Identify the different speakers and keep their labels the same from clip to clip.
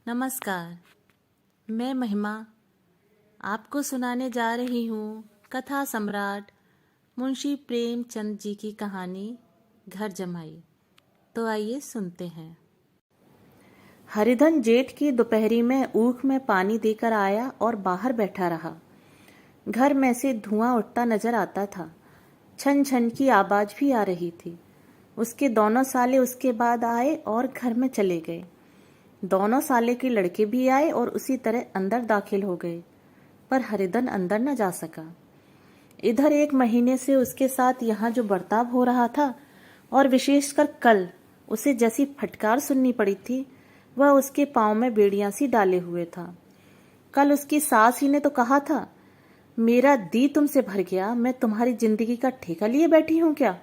Speaker 1: नमस्कार। मैं महिमा आपको सुनाने जा रही हूँ कथा सम्राट मुंशी प्रेमचंद जी की कहानी घर जमाई। तो आइए सुनते हैं। हरिधन जेठ की दोपहरी में ऊख में पानी देकर आया और बाहर बैठा रहा। घर में से धुआं उठता नजर आता था। छन छन की आवाज भी आ रही थी। उसके दोनों साले उसके बाद आए और घर में चले गए। दोनों साले के लड़के भी आए और उसी तरह अंदर दाखिल हो गए, पर हरिधन अंदर न जा सका। इधर 1 महीने से उसके साथ यहाँ जो बर्ताव हो रहा था और विशेषकर कल उसे जैसी फटकार सुननी पड़ी थी, वह उसके पांव में बेड़ियां सी डाले हुए था। कल उसकी सास ही ने तो कहा था, मेरा दी तुमसे भर गया, मैं तुम्हारी जिंदगी का ठेका लिए बैठी हूं क्या?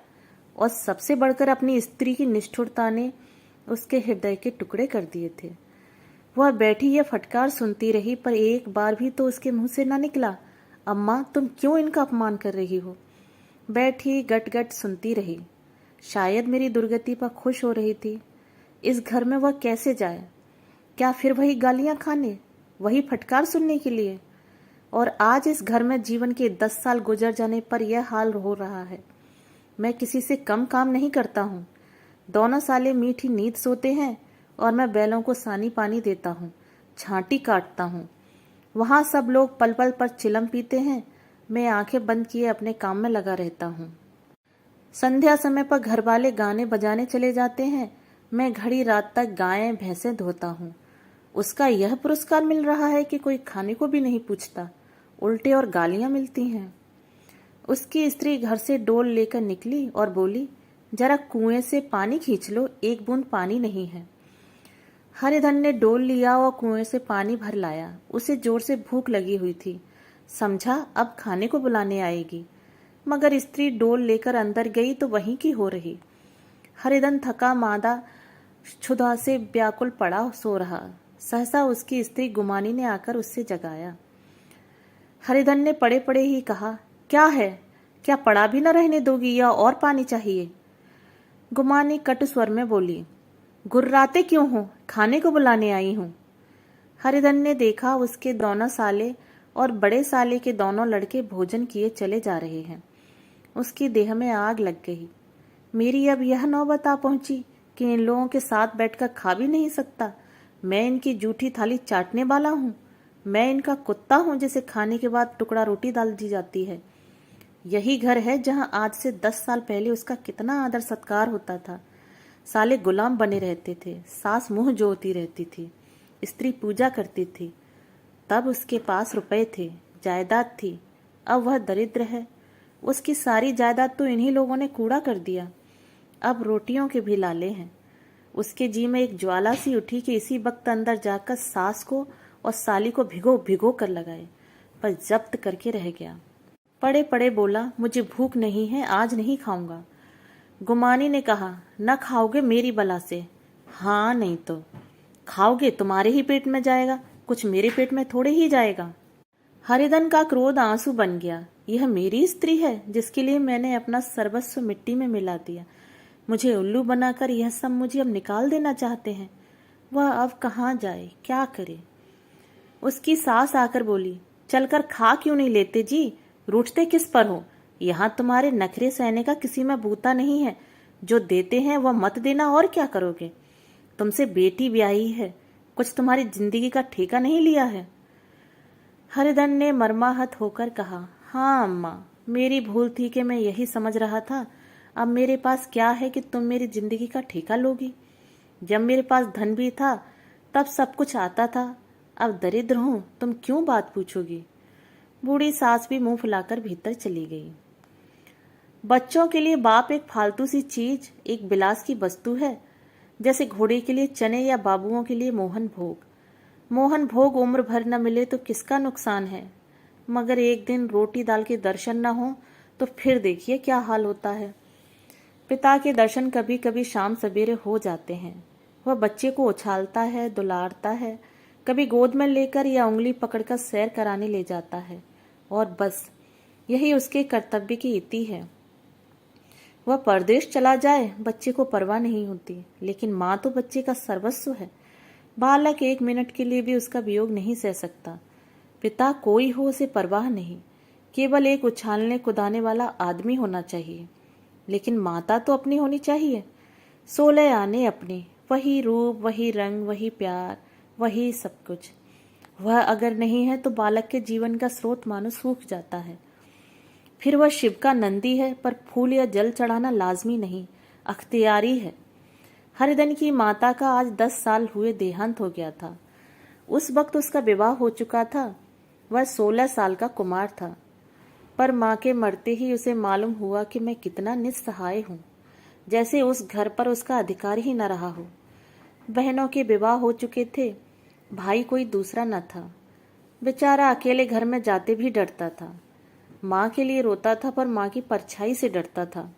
Speaker 1: और सबसे बढ़कर अपनी स्त्री की निष्ठुरता ने उसके हृदय के टुकड़े कर दिए थे। वह बैठी यह फटकार सुनती रही, पर एक बार भी तो उसके मुंह से ना निकला, अम्मा तुम क्यों इनका अपमान कर रही हो? बैठी गट गट सुनती रही। शायद मेरी दुर्गति पर खुश हो रही थी। इस घर में वह कैसे जाए? क्या फिर वही गालियां खाने, वही फटकार सुनने के लिए? और आज इस घर में जीवन के 10 साल गुजर जाने पर यह हाल हो रहा है। मैं किसी से कम काम नहीं करता हूँ। दोनों साले मीठी नींद सोते हैं और मैं बैलों को सानी पानी देता हूँ, छांटी काटता हूँ। वहाँ सब लोग पल पल पर चिलम पीते हैं, मैं आंखें बंद किए अपने काम में लगा रहता हूँ। संध्या समय पर घर वाले गाने बजाने चले जाते हैं, मैं घड़ी रात तक गायें भैंसें धोता हूँ। उसका यह पुरस्कार मिल रहा है कि कोई खाने को भी नहीं पूछता, उल्टे और गालियां मिलती हैं। उसकी स्त्री घर से डोल लेकर निकली और बोली, जरा कुएं से पानी खींच लो, एक बूंद पानी नहीं है। हरिधन ने डोल लिया और कुएं से पानी भर लाया। उसे जोर से भूख लगी हुई थी। समझा अब खाने को बुलाने आएगी, मगर स्त्री डोल लेकर अंदर गई तो वहीं की हो रही। हरिधन थका मादा क्षुधा से व्याकुल पड़ा सो रहा। सहसा उसकी स्त्री गुमानी ने आकर उससे जगाया। हरिधन ने पड़े पड़े ही कहा, क्या है? क्या पड़ा भी न रहने दोगी या और पानी चाहिए? गुमानी कटु स्वर में बोली, गुर्राते क्यों हो? खाने को बुलाने आई हूं। हरिधन ने देखा उसके दोनों साले और बड़े साले के दोनों लड़के भोजन किए चले जा रहे हैं। उसकी देह में आग लग गई। मेरी अब यह नौबत आ पहुंची कि इन लोगों के साथ बैठकर खा भी नहीं सकता। मैं इनकी जूठी थाली चाटने वाला हूं। मैं इनका कुत्ता हूं जिसे खाने के बाद टुकड़ा रोटी डाल दी जाती है। यही घर है जहां आज से 10 साल पहले उसका कितना आदर सत्कार होता था। साले गुलाम बने रहते थे, सास मुंह जोती रहती थी, स्त्री पूजा करती थी। तब उसके पास रुपए थे, जायदाद थी। अब वह दरिद्र है। उसकी सारी जायदाद तो इन्हीं लोगों ने कूड़ा कर दिया। अब रोटियों के भी लाले हैं। उसके जी में एक ज्वाला सी उठी कि इसी वक्त अंदर जाकर सास को और साली को भिगो भिगो कर लगाए, पर जब्त करके रह गया। पड़े पड़े बोला, मुझे भूख नहीं है, आज नहीं खाऊंगा। गुमानी ने कहा, न खाओगे मेरी बला से। हाँ नहीं तो खाओगे, तुम्हारे ही पेट में जाएगा, कुछ मेरे पेट में थोड़े ही जाएगा। हरिधन का क्रोध आंसू बन गया। यह मेरी स्त्री है जिसके लिए मैंने अपना सर्वस्व मिट्टी में मिला दिया। मुझे उल्लू बनाकर यह सब मुझे अब निकाल देना चाहते हैं। वह अब कहाँ जाए, क्या करे? उसकी सास आकर बोली, चलकर खा क्यों नहीं लेते जी? रूठते किस पर हो? यहाँ तुम्हारे नखरे सहने का किसी में बूता नहीं है। जो देते हैं वह मत देना, और क्या करोगे? तुमसे बेटी ब्याही है, कुछ तुम्हारी जिंदगी का ठेका नहीं लिया है। हरिधन ने मर्माहत होकर कहा, हाँ अम्मा, मेरी भूल थी कि मैं यही समझ रहा था। अब मेरे पास क्या है कि तुम मेरी जिंदगी का ठेका लोगी? जब मेरे पास धन भी था तब सब कुछ आता था। अब दरिद्र हूं, तुम क्यों बात पूछोगी? बूढ़ी सास भी मुंह फुलाकर भीतर चली गई। बच्चों के लिए बाप एक फालतू सी चीज, एक बिलास की वस्तु है, जैसे घोड़े के लिए चने या बाबुओं के लिए मोहन भोग। मोहन भोग उम्र भर न मिले तो किसका नुकसान है, मगर एक दिन रोटी दाल के दर्शन न हो तो फिर देखिए क्या हाल होता है। पिता के दर्शन कभी कभी शाम सवेरे हो जाते हैं। वह बच्चे को उछालता है, दुलारता है, कभी गोद में लेकर या उंगली पकड़कर सैर कराने ले जाता है, और बस यही उसके कर्तव्य की इति है। वह परदेश चला जाए, बच्चे को परवाह नहीं होती, लेकिन माँ तो बच्चे का सर्वस्व है। बालक 1 मिनट के लिए भी उसका वियोग नहीं सह सकता। पिता कोई हो उसे परवाह नहीं, केवल एक उछालने कुदाने वाला आदमी होना चाहिए। लेकिन माता तो अपनी होनी चाहिए, 16 आने अपने, वही रूप, वही रंग, वही प्यार, वही सब कुछ। वह अगर नहीं है तो बालक के जीवन का स्रोत मानो सूख जाता है। फिर वह शिव का नंदी है, पर फूल या जल चढ़ाना लाजमी नहीं, अख्तियारी है। हरिधन की माता का आज 10 साल हुए देहांत हो गया था। उस वक्त उसका विवाह हो चुका था। वह 16 साल का कुमार था। पर माँ के मरते ही उसे मालूम हुआ कि मैं कितना निस्सहाय हूँ, जैसे उस घर पर उसका अधिकार ही न रहा हो। बहनों के विवाह हो चुके थे, भाई कोई दूसरा न था। बेचारा अकेले घर में जाते भी डरता था। माँ के लिए रोता था, पर माँ की परछाई से डरता था।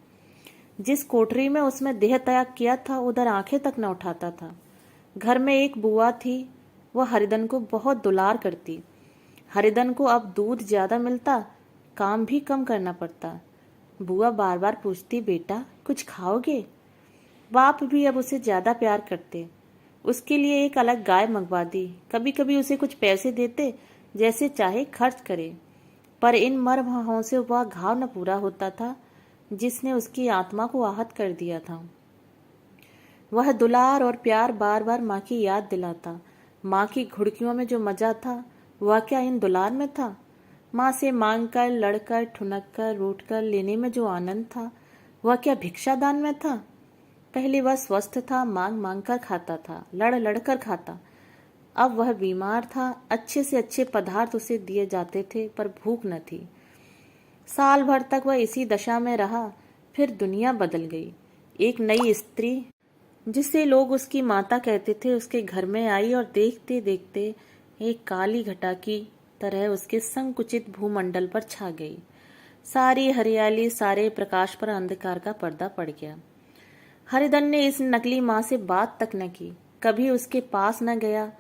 Speaker 1: जिस कोठरी में उसने देह त्याग किया था, उधर आंखें तक न उठाता था। घर में एक बुआ थी, वह हरिधन को बहुत दुलार करती। हरिधन को अब दूध ज्यादा मिलता, काम भी कम करना पड़ता। बुआ बार बार पूछती, बेटा कुछ खाओगे? बाप भी अब उसे ज्यादा प्यार करते। उसके लिए एक अलग गाय मंगवा दी। कभी कभी उसे कुछ पैसे देते, जैसे चाहे खर्च करे। पर इन मरहमों से वह घाव न पूरा होता था जिसने उसकी आत्मा को आहत कर दिया था। वह दुलार और प्यार बार बार माँ की याद दिलाता। माँ की घुड़कियों में जो मजा था, वह क्या इन दुलार में था? माँ से मांग कर, लड़कर, ठुनक कर, रूठ कर लेने में जो आनंद था, वह क्या भिक्षादान में था? पहले वह स्वस्थ था, मांग मांग कर खाता था, लड़ लड़ कर खाता। अब वह बीमार था, अच्छे से अच्छे पदार्थ उसे दिए जाते थे, पर भूख न थी। साल भर तक वह इसी दशा में रहा। फिर दुनिया बदल गई। एक नई स्त्री, जिसे लोग उसकी माता कहते थे, उसके घर में आई और देखते देखते एक काली घटा की तरह उसके संकुचित भूमंडल पर छा गई। सारी हरियाली, सारे प्रकाश पर अंधकार का पर्दा पड़ गया। हरिधन ने इस नकली माँ से बात तक न की, कभी उसके पास न गया।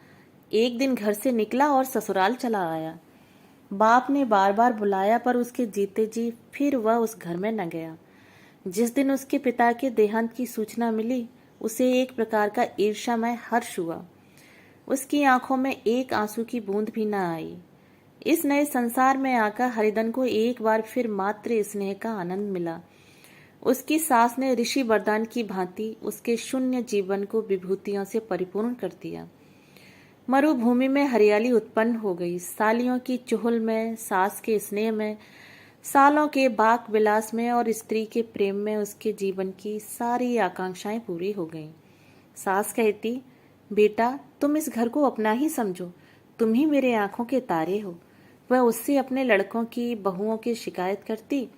Speaker 1: एक दिन घर से निकला और ससुराल चला आया। बाप ने बार बार बुलाया, पर उसके जीते जी फिर वह उस घर में न गया। जिस दिन उसके पिता के देहांत की सूचना मिली, उसे एक प्रकार का ईर्ष्यामय हर्ष हुआ। उसकी आंखों में एक आंसू की बूंद भी न आई। इस नए संसार में आकर हरिधन को एक बार फिर मात्र स्नेह का आनंद मिला। उसकी सास ने ऋषि वरदान की भांति उसके शून्य जीवन को विभूतियों से परिपूर्ण कर दिया। मरुभूमि में हरियाली उत्पन्न हो गई। सालियों की चुहल में, सास के स्नेह में, सालों के बाक विलास में और स्त्री के प्रेम में उसके जीवन की सारी आकांक्षाएं पूरी हो गईं। सास कहती, बेटा तुम इस घर को अपना ही समझो, तुम ही मेरे आंखों के तारे हो। वह उससे अपने लड़कों की, बहुओं की शिकायत करती।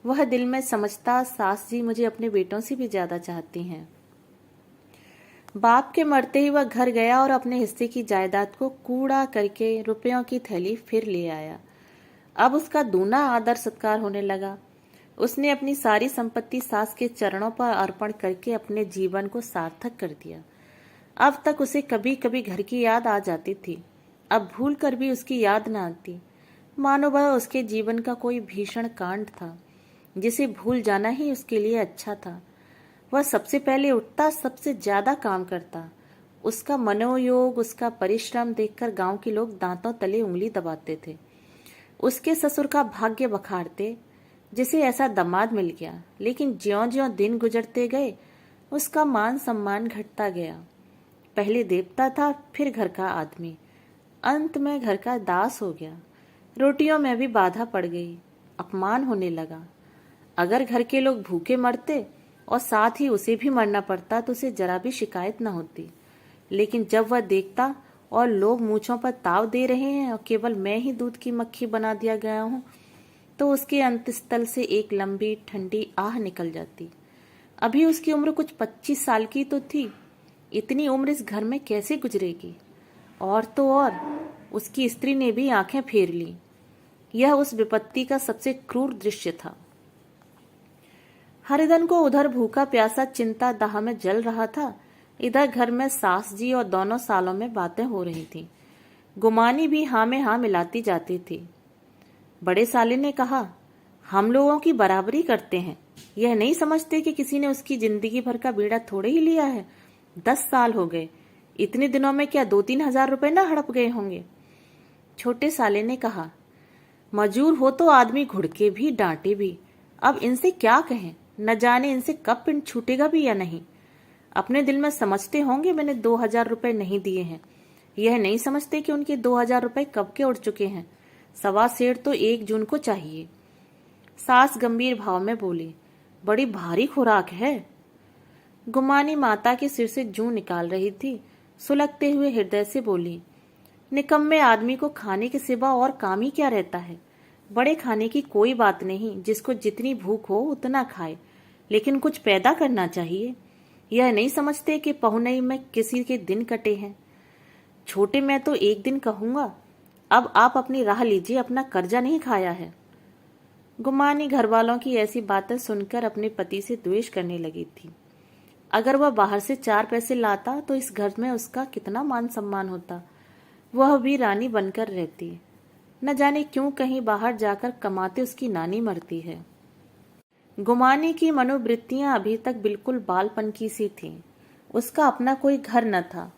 Speaker 1: वह दिल में समझता, सास जी मुझे अपने बेटों से भी ज्यादा चाहती हैं। बाप के मरते ही वह घर गया और अपने हिस्से की जायदाद को कूड़ा करके रुपयों की थैली फिर ले आया। अब उसका दूना आदर सत्कार होने लगा। उसने अपनी सारी संपत्ति सास के चरणों पर अर्पण करके अपने जीवन को सार्थक कर दिया। अब तक उसे कभी कभी घर की याद आ जाती थी, अब भूल कर भी उसकी याद न आती, मानो वह उसके जीवन का कोई भीषण कांड था जिसे भूल जाना ही उसके लिए अच्छा था। वह सबसे पहले उठता, सबसे ज्यादा काम करता। उसका मनोयोग, उसका परिश्रम देखकर गांव के लोग दांतों तले उंगली दबाते थे। उसके ससुर का भाग्य बखारते, जिसे ऐसा दामाद मिल गया। लेकिन ज्यों ज्यों दिन गुजरते गए, उसका मान सम्मान घटता गया। पहले देवता था, फिर घर का आदमी, अंत में घर का दास हो गया। रोटियों में भी बाधा पड़ गई, अपमान होने लगा। अगर घर के लोग भूखे मरते और साथ ही उसे भी मरना पड़ता तो उसे जरा भी शिकायत न होती। लेकिन जब वह देखता और लोग मूंछों पर ताव दे रहे हैं और केवल मैं ही दूध की मक्खी बना दिया गया हूं, तो उसके अंतस्थल से एक लंबी ठंडी आह निकल जाती। अभी उसकी उम्र कुछ 25 साल की तो थी। इतनी उम्र इस घर में कैसे गुजरेगी? और तो और उसकी स्त्री ने भी आंखें फेर ली। यह उस विपत्ति का सबसे क्रूर दृश्य था। हरिधन को उधर भूखा प्यासा चिंता दाह में जल रहा था, इधर घर में सास जी और दोनों सालों में बातें हो रही थी। गुमानी भी हाँ में हाँ मिलाती जाती थी। बड़े साले ने कहा, हम लोगों की बराबरी करते हैं, यह नहीं समझते कि किसी ने उसकी जिंदगी भर का बीड़ा थोड़े ही लिया है। 10 साल हो गए, इतने दिनों में क्या 2-3 हजार रुपए ना हड़प गए होंगे। छोटे साले ने कहा, मजूर हो तो आदमी घुड़के भी डांटे भी, अब इनसे क्या कहें, न जाने इनसे कब पिंड छूटेगा भी या नहीं। अपने दिल में समझते होंगे मैंने 2 हजार रुपए नहीं दिए हैं, यह नहीं समझते कि उनके 2 हजार रुपए कब के उड़ चुके हैं। 1.25 सेर तो 1 जून को चाहिए। सास गंभीर भाव में बोली, बड़ी भारी खुराक है। गुमानी माता के सिर से जूं निकाल रही थी, सुलगते हुए हृदय से बोली, निकम्मे आदमी को खाने के सिवा और काम ही क्या रहता है। बड़े खाने की कोई बात नहीं, जिसको जितनी भूख हो उतना खाए, लेकिन कुछ पैदा करना चाहिए। यह नहीं समझते कि पहुनई में किसी के दिन कटे हैं। छोटे मैं तो 1 दिन कहूंगा, अब आप अपनी राह लीजिए, अपना कर्जा नहीं खाया है। गुमानी घर वालों की ऐसी बातें सुनकर अपने पति से द्वेष करने लगी थी। अगर वह बाहर से 4 पैसे लाता तो इस घर में उसका कितना मान सम्मान होता, वह भी रानी बनकर रहती। न जाने क्यों कहीं बाहर जाकर कमाते उसकी नानी मरती है। गुमानी की मनोवृत्तियां अभी तक बिल्कुल बालपन की सी थीं। उसका अपना कोई घर न था,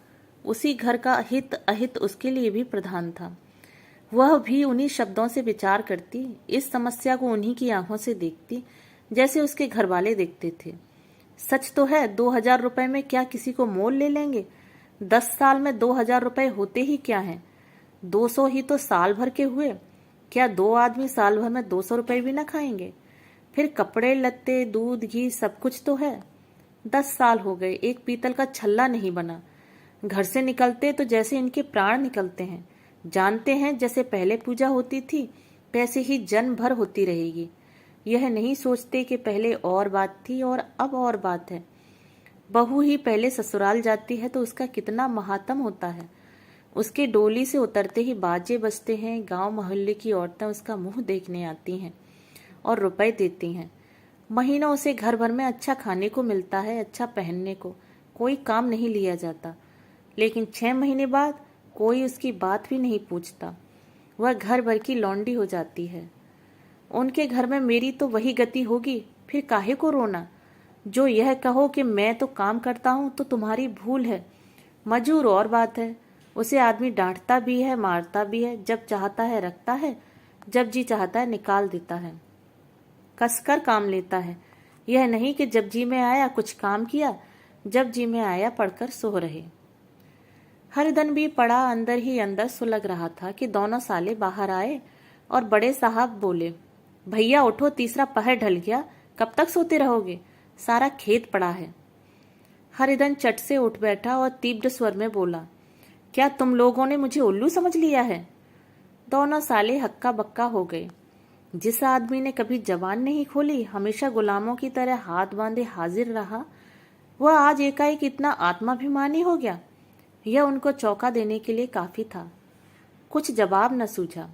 Speaker 1: उसी घर का हित अहित उसके लिए भी प्रधान था। वह भी उन्हीं शब्दों से विचार करती, इस समस्या को उन्हीं की आंखों से देखती जैसे उसके घर वाले देखते थे। सच तो है, 2 हजार रुपए में क्या किसी को मोल ले लेंगे। 10 साल में 2 हजार रुपए होते ही क्या हैं। 200 ही तो साल भर के हुए, क्या 2 आदमी साल भर में 200 रुपए भी न खाएंगे। फिर कपड़े लत्ते दूध घी सब कुछ तो है। 10 साल हो गए, एक पीतल का छल्ला नहीं बना। घर से निकलते तो जैसे इनके प्राण निकलते हैं। जानते हैं जैसे पहले पूजा होती थी वैसे ही जन्म भर होती रहेगी। यह नहीं सोचते कि पहले और बात थी और अब और बात है। बहू ही पहले ससुराल जाती है तो उसका कितना महात्म होता है। उसके डोली से उतरते ही बाजे बजते हैं, गांव मोहल्ले की औरतें उसका मुंह देखने आती हैं और रुपए देती हैं। महीनों उसे घर भर में अच्छा खाने को मिलता है, अच्छा पहनने को, कोई काम नहीं लिया जाता। लेकिन 6 महीने बाद कोई उसकी बात भी नहीं पूछता, वह घर भर की लौंडी हो जाती है। उनके घर में मेरी तो वही गति होगी, फिर काहे को रोना। जो यह कहो कि मैं तो काम करता हूं तो तुम्हारी भूल है। मजूर और बात है, उसे आदमी डांटता भी है, मारता भी है, जब चाहता है रखता है, जब जी चाहता है निकाल देता है, कसकर काम लेता है। यह नहीं कि जब जी में आया कुछ काम किया, जब जी में आया पढ़कर सो रहे। हरिधन भी पड़ा अंदर ही अंदर सुलग रहा था कि दोनों साले बाहर आए और बड़े साहब बोले, भैया उठो, तीसरा पहर ढल गया, कब तक सोते रहोगे, सारा खेत पड़ा है। हरिधन चट से उठ बैठा और तीव्र स्वर में बोला, क्या तुम लोगों ने मुझे उल्लू समझ लिया है। दोनों साले हक्का बक्का हो गए। जिस आदमी ने कभी जबान नहीं खोली, हमेशा गुलामों की तरह हाथ बांधे हाजिर रहा, वह आज एकाएक इतना आत्माभिमानी हो गया। यह उनको चौंका देने के लिए काफी था। कुछ जवाब न सूझा।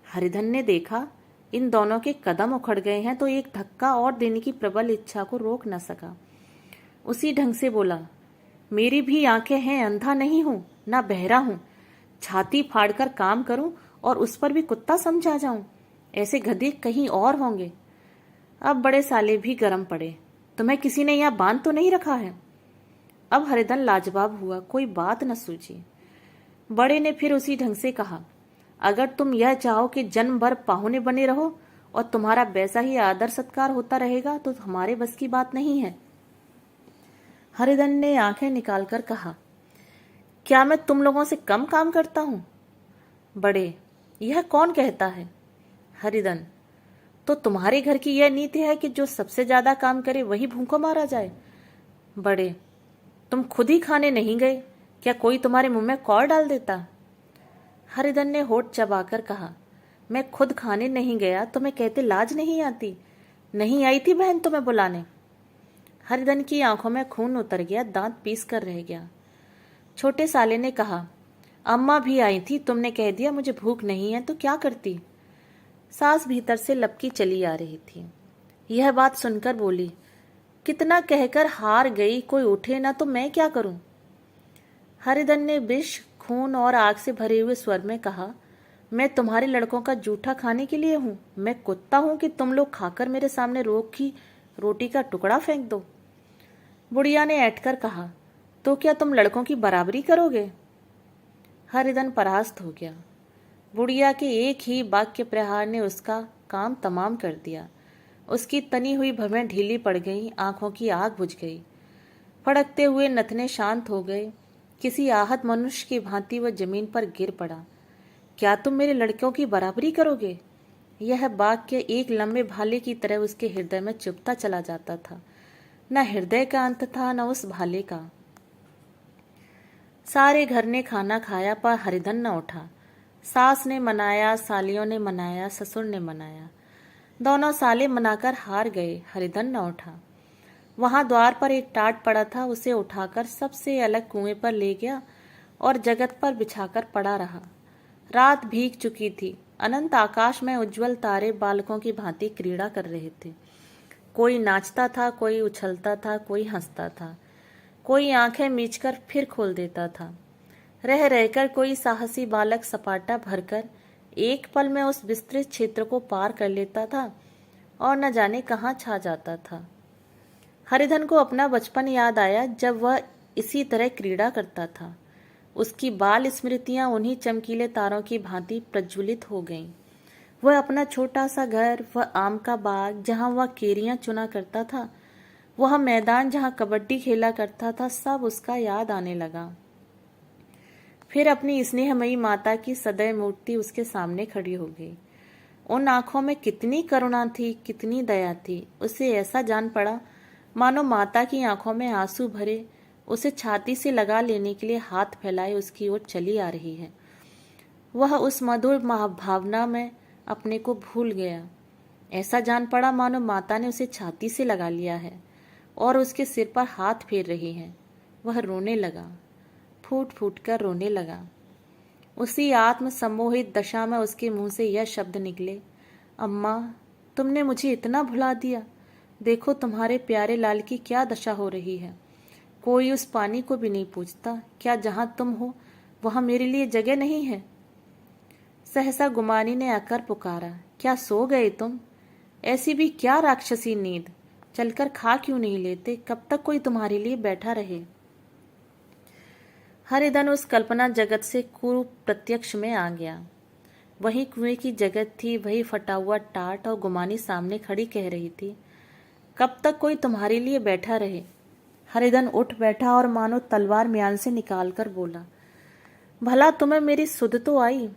Speaker 1: हरिधन ने देखा इन दोनों के कदम उखड़ गए हैं तो एक धक्का और देने की प्रबल इच्छा को रोक न सका। उसी ढंग से बोला, मेरी भी आंखें हैं, अंधा नहीं हूं, ना बहरा हूं। छाती फाड़कर काम करूं और उस पर भी कुत्ता समझा जाऊं, ऐसे गधे कहीं और होंगे। अब बड़े साले भी गरम पड़े, तुम्हें किसी ने यहाँ बांध तो नहीं रखा है। अब हरिधन लाजवाब हुआ, कोई बात न सूझी। बड़े ने फिर उसी ढंग से कहा, अगर तुम यह चाहो कि जन्म भर पाहुने बने रहो और तुम्हारा वैसा ही आदर सत्कार होता रहेगा तो हमारे बस की बात नहीं है। हरिधन ने आंखें निकालकर कहा, क्या मैं तुम लोगों से कम काम करता हूं। बड़े, यह कौन कहता है। हरिधन, तो तुम्हारे घर की यह नीति है कि जो सबसे ज्यादा काम करे वही भूखों मारा जाए। बड़े, तुम खुद ही खाने नहीं गए, क्या कोई तुम्हारे मुंह में कौर डाल देता। हरिधन ने होठ चबाकर कहा, मैं खुद खाने नहीं गया तो मैं कहते लाज नहीं आती। नहीं आई थी बहन तुम्हें बुलाने। हरिधन की आंखों में खून उतर गया, दांत पीस कर रह गया। छोटे साले ने कहा, अम्मा भी आई थी, तुमने कह दिया मुझे भूख नहीं है तो क्या करती। सास भीतर से लपकी चली आ रही थी। यह बात सुनकर बोली, कितना कहकर हार गई, कोई उठे ना तो मैं क्या करूं। हरिधन ने विष, खून और आग से भरे हुए स्वर में कहा, मैं तुम्हारे लड़कों का जूठा खाने के लिए हूं। मैं कुत्ता हूं कि तुम लोग खाकर मेरे सामने रोटी का टुकड़ा फेंक दो। बुढ़िया ने ऐंठकर कहा, तो क्या तुम लड़कों की बराबरी करोगे? हरिधन परास्त हो गया। बुढ़िया के एक ही वाक्य प्रहार ने उसका काम तमाम कर दिया। उसकी तनी हुई भवें ढीली पड़ गई, आंखों की आग बुझ गई, फड़कते हुए नथने शांत हो गए। किसी आहत मनुष्य की भांति वह जमीन पर गिर पड़ा। क्या तुम मेरे लड़कों की बराबरी करोगे? यह वाक्य एक लंबे भाले की तरह उसके हृदय में चुभता चला जाता था। न हृदय का अंत था, न उस भाले का। सारे घर ने खाना खाया पर हरिधन न उठा। सास ने मनाया, सालियों ने मनाया, ससुर ने मनाया। दोनों साले मनाकर हार गए। हरिधन न उठा। वहां द्वार पर एक टाट पड़ा था, उसे उठाकर सबसे अलग कुएं पर ले गया और जगत पर बिछाकर पड़ा रहा। रात भीग चुकी थी। अनंत आकाश में उज्जवल तारे बालकों की भांति क्रीड़ा कर रहे थे। कोई नाचता था, कोई उछलता था, कोई हंसता था, कोई आंखें मीचकर फिर खोल देता था। रह रहकर कोई साहसी बालक सपाटा भरकर एक पल में उस विस्तृत क्षेत्र को पार कर लेता था और न जाने कहाँ छा जाता था। हरिधन को अपना बचपन याद आया, जब वह इसी तरह क्रीड़ा करता था। उसकी बाल स्मृतियां उन्हीं चमकीले तारों की भांति प्रज्वलित हो गईं। वह अपना छोटा सा घर, वह आम का बाग जहां वह केरियां चुना करता था, वह मैदान जहां कबड्डी खेला करता था, सब उसका याद आने लगा। फिर अपनी स्नेहमयी माता की सदैव मूर्ति उसके सामने खड़ी हो गई। उन आंखों में कितनी करुणा थी, कितनी दया थी। उसे ऐसा जान पड़ा मानो माता की आंखों में आंसू भरे उसे छाती से लगा लेने के लिए हाथ फैलाए उसकी ओर चली आ रही है। वह उस मधुर भावना में अपने को भूल गया। ऐसा जान पड़ा मानो माता ने उसे छाती से लगा लिया है और उसके सिर पर हाथ फेर रही है। वह रोने लगा, फूट फूट कर रोने लगा। उसी आत्म सम्मोहित दशा में उसके मुंह से यह शब्द निकले, अम्मा, तुमने मुझे इतना भुला दिया। देखो तुम्हारे प्यारे लाल की क्या दशा हो रही है। कोई उस पानी को भी नहीं पूछता। क्या जहां तुम हो वहां मेरे लिए जगह नहीं है? सहसा गुमानी ने आकर पुकारा, क्या सो गए तुम? ऐसी भी क्या राक्षसी नींद? चलकर खा क्यों नहीं लेते? कब तक कोई तुम्हारे लिए बैठा रहे? हरिधन उस कल्पना जगत से कुरूप प्रत्यक्ष में आ गया। वही कुएं की जगत थी, वही फटा हुआ टाट, और गुमानी सामने खड़ी कह रही थी, कब तक कोई तुम्हारे लिए बैठा रहे? हरिधन उठ बैठा और मानो तलवार म्यान से निकालकर बोला, भला तुम्हें मेरी सुध तो आई?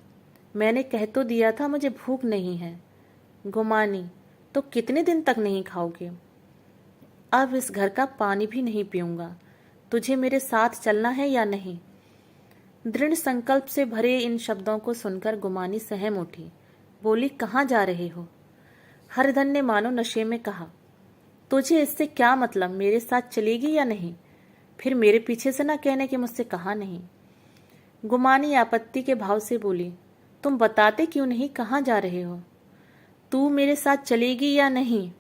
Speaker 1: मैंने कह तो दिया था मुझे भूख नहीं है। गुमानी, तो कितने दिन तक नहीं खाओगे? अब इस घर का पानी भी नहीं पीऊंगा। तुझे मेरे साथ चलना है या नहीं? दृढ़ संकल्प से भरे इन शब्दों को सुनकर गुमानी सहम उठी। बोली, कहाँ जा रहे हो? हरिधन ने मानो नशे में कहा, तुझे इससे क्या मतलब? मेरे साथ चलेगी या नहीं? फिर मेरे पीछे से ना कहने कि मुझसे कहा नहीं। गुमानी आपत्ति के भाव से बोली, तुम बताते क्यों नहीं कहाँ जा रहे हो? तू मेरे साथ चलेगी या नहीं?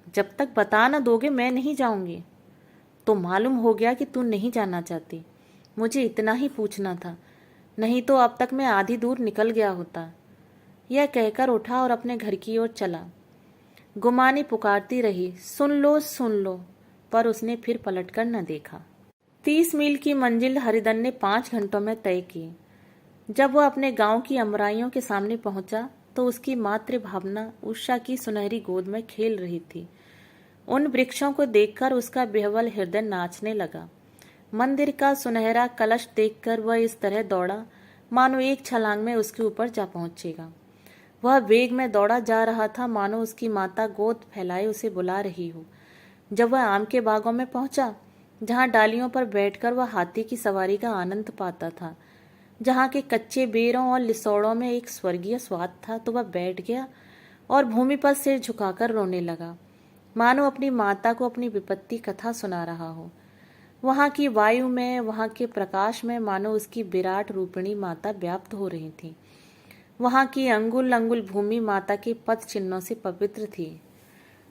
Speaker 1: जब तक बता न दोगे मैं नहीं जाऊंगी। तो मालूम हो गया कि तू नहीं जाना चाहती। मुझे इतना ही पूछना था, नहीं तो अब तक मैं आधी दूर निकल गया होता। यह कहकर उठा और अपने घर की ओर चला। गुमानी पुकारती रही, सुन लो सुन लो, पर उसने फिर पलटकर न देखा। 30 मील की मंजिल हरिधन ने 5 घंटों में तय की। जब वह अपने गांव की अमराइयों के सामने पहुंचा तो उसकी मातृभावना उषा की सुनहरी गोद में खेल रही थी। उन वृक्षों को देखकर उसका बेहवल हृदय नाचने लगा। मंदिर का सुनहरा कलश देखकर वह इस तरह दौड़ा मानो एक छलांग में उसके ऊपर जा पहुंचेगा। वह वेग में दौड़ा जा रहा था मानो उसकी माता गोद फैलाए उसे बुला रही हो। जब वह आम के बागों में पहुंचा, जहां डालियों पर बैठकर वह हाथी की सवारी का आनंद पाता था, जहां के कच्चे बेरों और लिसोड़ों में एक स्वर्गीय स्वाद था, तो वह बैठ गया और भूमि पर सिर झुकाकर रोने लगा, मानो अपनी माता को अपनी विपत्ति कथा सुना रहा हो। वहां की वायु में, वहां के प्रकाश में मानो उसकी विराट रूपिणी माता व्याप्त हो रही थी। वहां की अंगुल अंगुल भूमि माता के पद चिन्हों से पवित्र थी।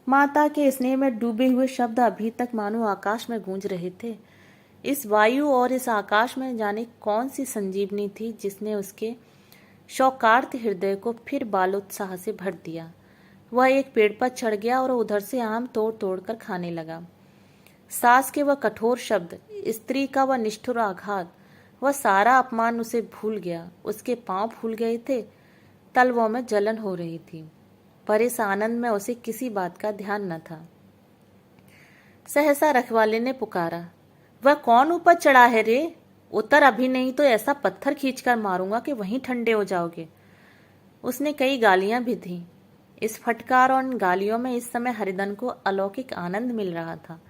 Speaker 1: माता के स्नेह में डूबे हुए शब्द अभी तक मानो आकाश में गूंज रहे थे। इस वायु और इस आकाश में जाने कौन सी संजीवनी थी जिसने उसके शौकार्त हृदय को फिर बालोत्साह से भर दिया। वह एक पेड़ पर चढ़ गया और उधर से आम तोड़ तोड़ कर खाने लगा। सास के वह कठोर शब्द, स्त्री का वह निष्ठुर आघात, वह सारा अपमान उसे भूल गया। उसके पांव फूल गए थे, तलवों में जलन हो रही थी, पर इस आनंद में उसे किसी बात का ध्यान न था। सहसा रखवाले ने पुकारा, वह कौन ऊपर चढ़ा है रे? उतर अभी, नहीं तो ऐसा पत्थर खींचकर मारूंगा कि वहीं ठंडे हो जाओगे। उसने कई गालियां भी दी। इस फटकार और गालियों में इस समय हरिधन को अलौकिक आनंद मिल रहा था।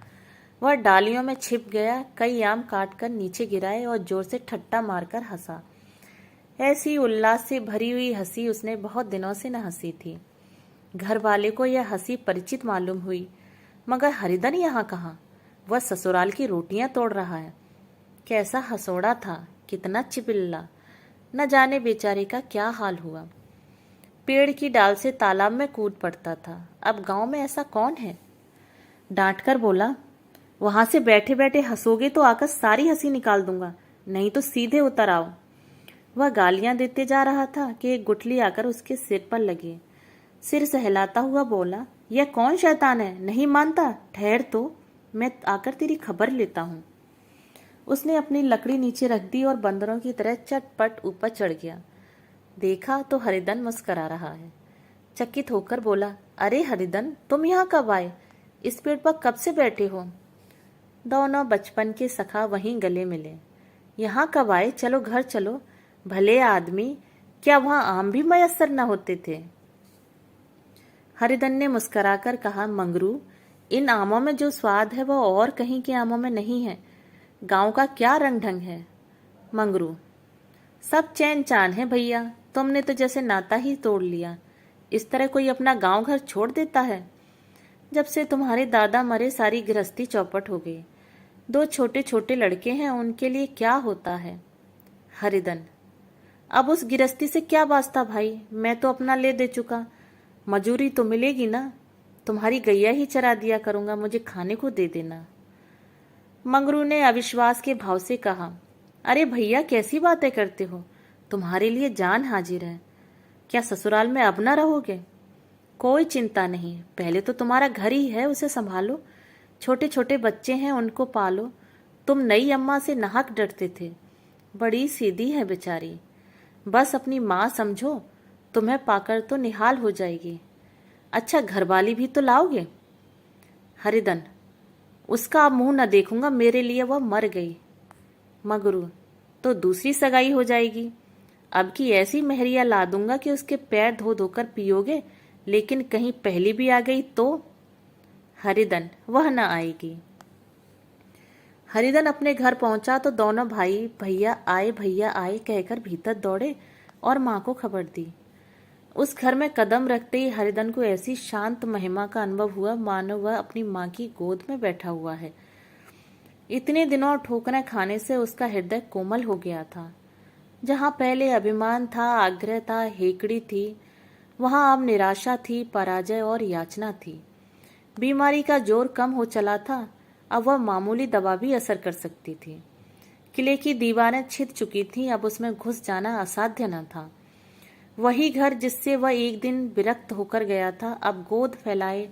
Speaker 1: वह डालियों में छिप गया, कई आम काटकर नीचे गिराए और जोर से ठट्टा मारकर हंसा। ऐसी उल्लास से भरी हुई हंसी उसने बहुत दिनों से न हंसी थी। घर वाले को यह हंसी परिचित मालूम हुई, मगर हरिधन यहाँ कहाँ? वह ससुराल की रोटियां तोड़ रहा है। कैसा हंसोड़ा था, कितना चिपिल्ला! न जाने बेचारे का क्या हाल हुआ। पेड़ की डाल से तालाब में कूद पड़ता था। अब गांव में ऐसा कौन है? डांट कर बोला, वहां से बैठे बैठे हंसोगे तो आकर सारी हंसी निकाल दूंगा, नहीं तो सीधे उतर आओ। वह गालियां देते जा रहा था कि एक गुठली आकर उसके सिर पर लगी। सिर सहलाता हुआ बोला, यह कौन शैतान है? नहीं मानता? ठहर तो, मैं आकर तेरी खबर लेता हूँ। उसने अपनी लकड़ी नीचे रख दी और बंदरों की तरह चटपट ऊपर चढ़ गया। देखा तो हरिधन मुस्करा रहा है। चकित होकर बोला, अरे हरिधन, तुम यहाँ कब आए? इस पेड़ पर कब से बैठे हो? दोनों बचपन के सखा वहीं गले मिले। यहाँ कब आए? चलो घर चलो। भले आदमी, क्या वहां आम भी मयस्सर न होते थे? हरिधन ने मुस्कुराकर कहा, मंगरू, इन आमों में जो स्वाद है वह और कहीं के आमों में नहीं है। गांव का क्या रंग ढंग है। मंगरू, सब चैन चान है भैया, तुमने तो जैसे नाता ही तोड़ लिया। इस तरह कोई अपना गांव घर छोड़ देता है? जब से तुम्हारे दादा मरे सारी गृहस्थी चौपट हो गई। 2 छोटे छोटे लड़के हैं, उनके लिए क्या होता है? हरिधन, अब उस गृहस्थी से क्या वास्ता भाई, मैं तो अपना ले दे चुका। मजूरी तो मिलेगी ना? तुम्हारी गैया ही चरा दिया करूंगा, मुझे खाने को दे देना। मंगरू ने अविश्वास के भाव से कहा, अरे भैया, कैसी बातें करते हो? तुम्हारे लिए जान हाजिर है। क्या ससुराल में अब न रहोगे? कोई चिंता नहीं, पहले तो तुम्हारा घर ही है, उसे संभालो। छोटे छोटे बच्चे हैं, उनको पालो। तुम नई अम्मा से नाहक डरते थे, बड़ी सीधी है बेचारी। बस अपनी माँ समझो, तुम्हें पाकर तो निहाल हो जाएगी। अच्छा, घरवाली भी तो लाओगे? हरिधन, उसका अब मुंह न देखूंगा, मेरे लिए वह मर गई। मगरू, तो दूसरी सगाई हो जाएगी। अब की ऐसी मेहरिया ला दूंगा कि उसके पैर धो धोकर पियोगे, लेकिन कहीं पहली भी आ गई तो? हरिधन, वह न आएगी। हरिधन अपने घर पहुंचा तो दोनों भाई भैया आए कहकर भीतर दौड़े और माँ को खबर दी। उस घर में कदम रखते ही हरिधन को ऐसी शांत महिमा का अनुभव हुआ मानो वह अपनी माँ की गोद में बैठा हुआ है। इतने दिनों ठोकरें खाने से उसका हृदय कोमल हो गया था। जहाँ पहले अभिमान था, आग्रह था, हेकड़ी थी, वहाँ अब निराशा थी, पराजय और याचना थी। बीमारी का जोर कम हो चला था, अब वह मामूली दवा भी असर कर सकती थी। किले की दीवारें छिद चुकी थीं, अब उसमें घुस जाना असाध्य न था। वही घर जिससे वह एक दिन विरक्त होकर गया था, अब गोद फैलाए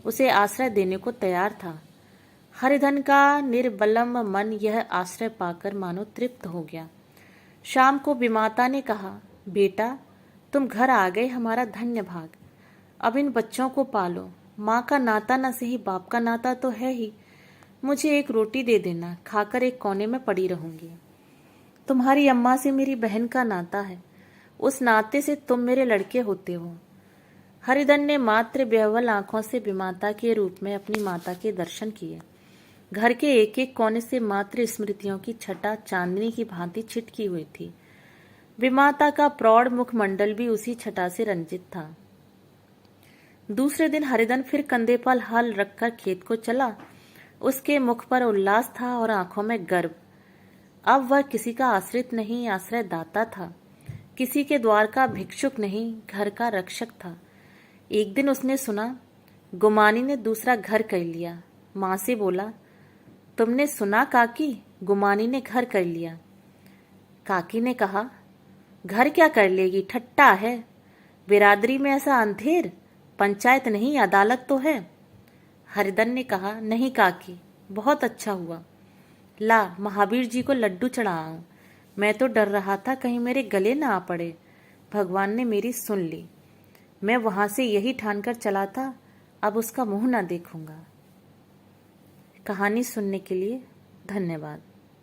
Speaker 1: उसे आश्रय देने को तैयार था। हरिधन का निर्बलम मन यह आश्रय पाकर मानो तृप्त हो गया। शाम को विमाता ने कहा, बेटा, तुम घर आ गए, हमारा धन्य भाग। अब इन बच्चों को पालो। माँ का नाता न सही, बाप का नाता तो है ही। मुझे एक रोटी दे देना, खाकर एक कोने में पड़ी रहूंगी। तुम्हारी अम्मा से मेरी बहन का नाता है, उस नाते से तुम मेरे लड़के होते हो। हरिधन ने मात्र बेहवल आंखों से विमाता के रूप में अपनी माता के दर्शन किए। घर के एक एक कोने से मात्र स्मृतियों की छटा चांदनी की भांति छिटकी हुई थी। विमाता का प्रौढ़ मुखमंडल भी उसी छटा से रंजित था। दूसरे दिन हरिधन फिर कंधे पर हल रखकर खेत को चला। उसके मुख पर उल्लास था और आंखों में गर्व। अब वह किसी का आश्रित नहीं, आश्रयदाता था। किसी के द्वार का भिक्षुक नहीं, घर का रक्षक था। एक दिन उसने सुना, गुमानी ने दूसरा घर कर लिया। माँ से बोला, तुमने सुना काकी, गुमानी ने घर कर लिया। काकी ने कहा, घर क्या कर लेगी, ठट्टा है। बिरादरी में ऐसा अंधेर, पंचायत नहीं अदालत तो है। हरिधन ने कहा, नहीं काकी, बहुत अच्छा हुआ। ला महावीर जी को लड्डू चढ़ाऊं। मैं तो डर रहा था कहीं मेरे गले ना आ पड़े। भगवान ने मेरी सुन ली। मैं वहां से यही ठानकर चला था, अब उसका मुंह ना देखूंगा। कहानी सुनने के लिए धन्यवाद।